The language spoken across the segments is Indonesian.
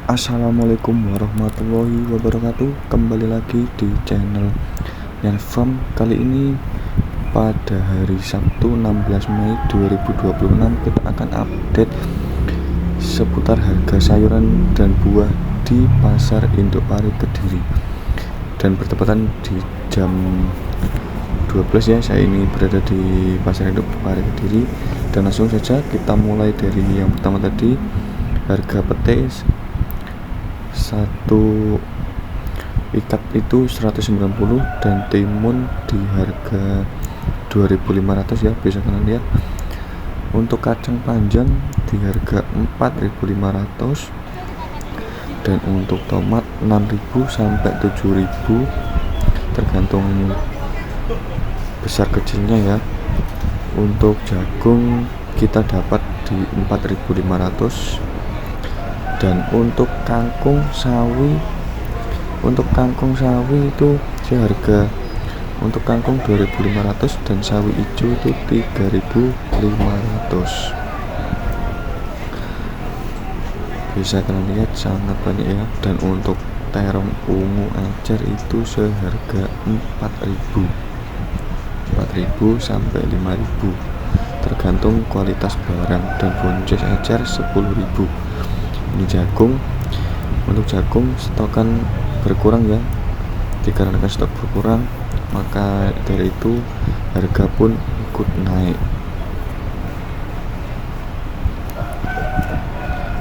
Assalamualaikum warahmatullahi wabarakatuh. Kembali lagi di channel Yanfam. Kali ini pada hari Sabtu 16 Mei 2026 kita akan update seputar harga sayuran dan buah di Pasar Induk Pare Kediri. Dan bertepatan di jam 12 ya, saya ini berada di Pasar Induk Pare Kediri. Dan langsung saja kita mulai dari yang pertama tadi. Harga pete satu ikat itu 190 dan timun di harga 2.500 ya, bisa kalian lihat. Untuk kacang panjang di harga 4.500 dan untuk tomat 6.000 sampai 7.000 tergantung besar kecilnya ya. Untuk jagung kita dapat di 4.500 dan untuk kangkung sawi itu seharga untuk kangkung 2.500 dan sawi hijau itu 3.500. bisa kalian lihat sangat banyak ya. Dan untuk terong ungu ajar itu seharga 4.000 sampai 5.000 tergantung kualitas barang. Dan boncis ajar 10.000. Ini jagung. Untuk jagung stokan berkurang ya, dikarenakan stok berkurang maka dari itu harga pun ikut naik.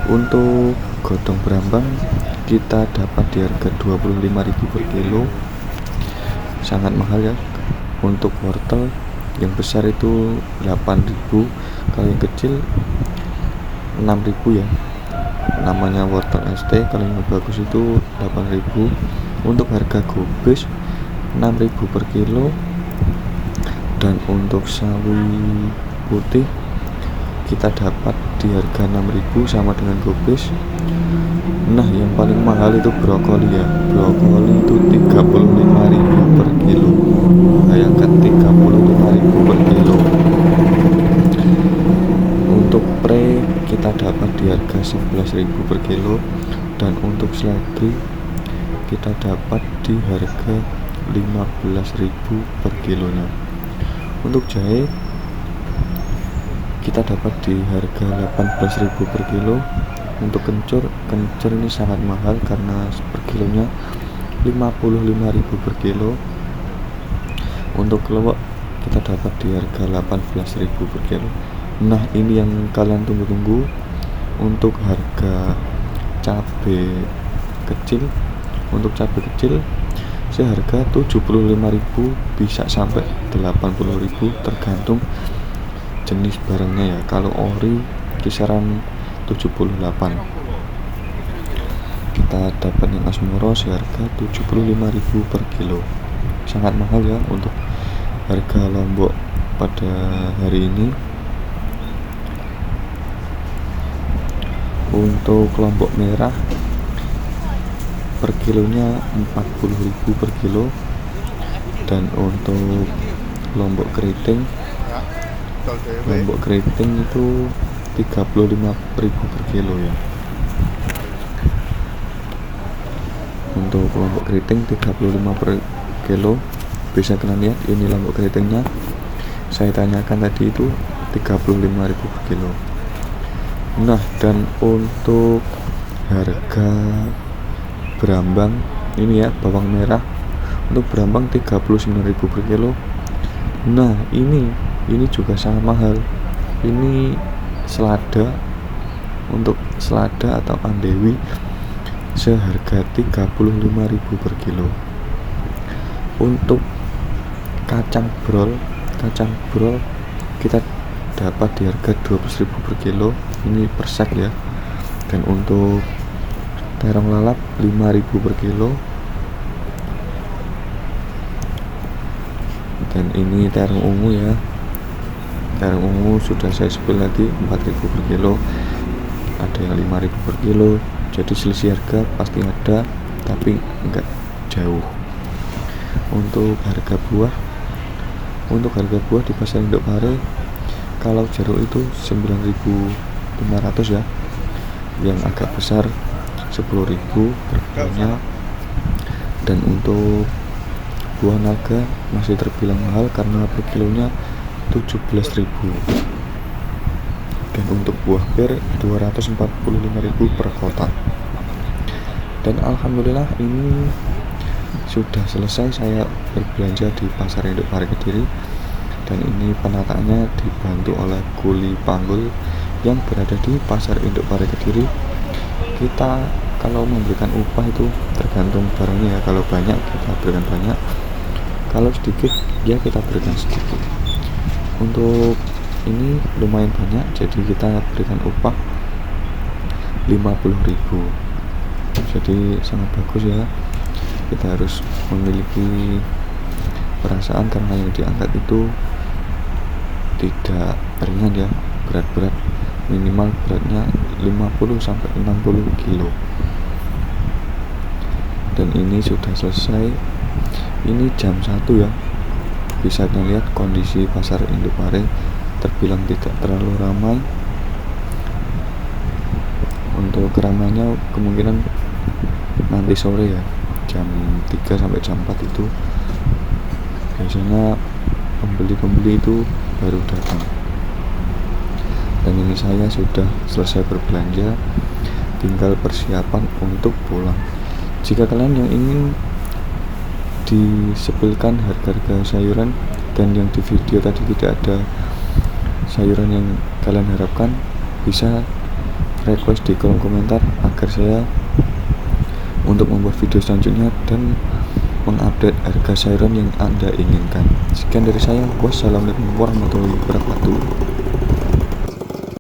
Untuk godong berambang kita dapat di harga 25.000 per kilo, sangat mahal ya. Untuk wortel yang besar itu 8.000, kalau yang kecil 6.000 ya, namanya wortel ST. kalau yang bagus itu 8.000. Untuk harga gobes 6.000 per kilo. Dan untuk sawi putih kita dapat di harga 6.000 sama dengan gobes. Nah, yang paling mahal itu brokoli ya. Brokoli itu 35.000 per kilo. Bayangkan 35.000 per kilo. Untuk pre kita dapat di harga 11.000 per kilo. Dan untuk seledri kita dapat di harga 15.000 per kilonya. Untuk jahe kita dapat di harga 18.000 per kilo. Untuk kencur ini sangat mahal karena per kilonya 55.000 per kilo. Untuk kelopak kita dapat di harga 18.000 per kilo. Nah, ini yang kalian tunggu-tunggu. Untuk harga cabai kecil, untuk cabai kecil seharga 75.000 bisa sampai 80.000 tergantung jenis barangnya ya. Kalau ori kisaran 78. Kita dapat yang asmoro seharga 75.000 per kilo, sangat mahal ya untuk harga lombok pada hari ini. Untuk lombok merah per kilonya 40.000 per kilo. Dan untuk lombok keriting itu 35.000 per kilo ya. Untuk lombok keriting 35 per kilo, bisa kalian lihat ini lombok keritingnya. Saya tanyakan tadi itu 35.000 per kilo. Nah, dan untuk harga berambang ini ya, bawang merah untuk berambang 39.000 per kilo. Nah, ini juga sangat mahal. Ini selada, untuk selada atau andewi seharga 35.000 per kilo. Untuk kacang brol kita dapat di harga 12.000 per kilo, ini per sak ya. Dan untuk terong lalap 5.000 per kilo. Dan ini terong ungu ya. Terong ungu sudah saya spill tadi 4.000 per kilo, ada yang 5.000 per kilo. Jadi selisih harga pasti ada, tapi enggak jauh. Untuk harga buah di Pasar Induk Pare, kalau jeruk itu 9.500 ya, yang agak besar 10.000 per kilonya. Dan untuk buah naga masih terbilang mahal karena per kilonya 17.000. Dan untuk buah pir 245.000 per kotak. Dan alhamdulillah ini sudah selesai saya berbelanja di pasar induk Pare Kediri. Dan ini penataannya dibantu oleh kuli panggul yang berada di pasar induk Pare Kediri. Kita kalau memberikan upah itu tergantung barangnya ya, kalau banyak kita berikan banyak, kalau sedikit ya kita berikan sedikit. Untuk ini lumayan banyak, jadi kita berikan upah 50.000. Jadi sangat bagus ya, kita harus memiliki perasaan karena yang diangkat itu tidak ringan ya, berat-berat, minimal beratnya 50-60 kilo. Dan ini sudah selesai, ini jam 1 ya, bisa kita lihat kondisi pasar induk Pare terbilang tidak terlalu ramai. Untuk keramaiannya kemungkinan nanti sore ya, jam 3 sampai jam 4 itu biasanya pembeli-pembeli itu baru datang. Dan ini saya sudah selesai berbelanja, tinggal persiapan untuk pulang. Jika kalian yang ingin disebutkan harga-harga sayuran dan yang di video tadi tidak ada sayuran yang kalian harapkan, bisa request di kolom komentar agar saya untuk membuat video selanjutnya dan mengupdate harga sayuran yang Anda inginkan. Sekian dari saya, wassalamualaikum warahmatullahi wabarakatuh.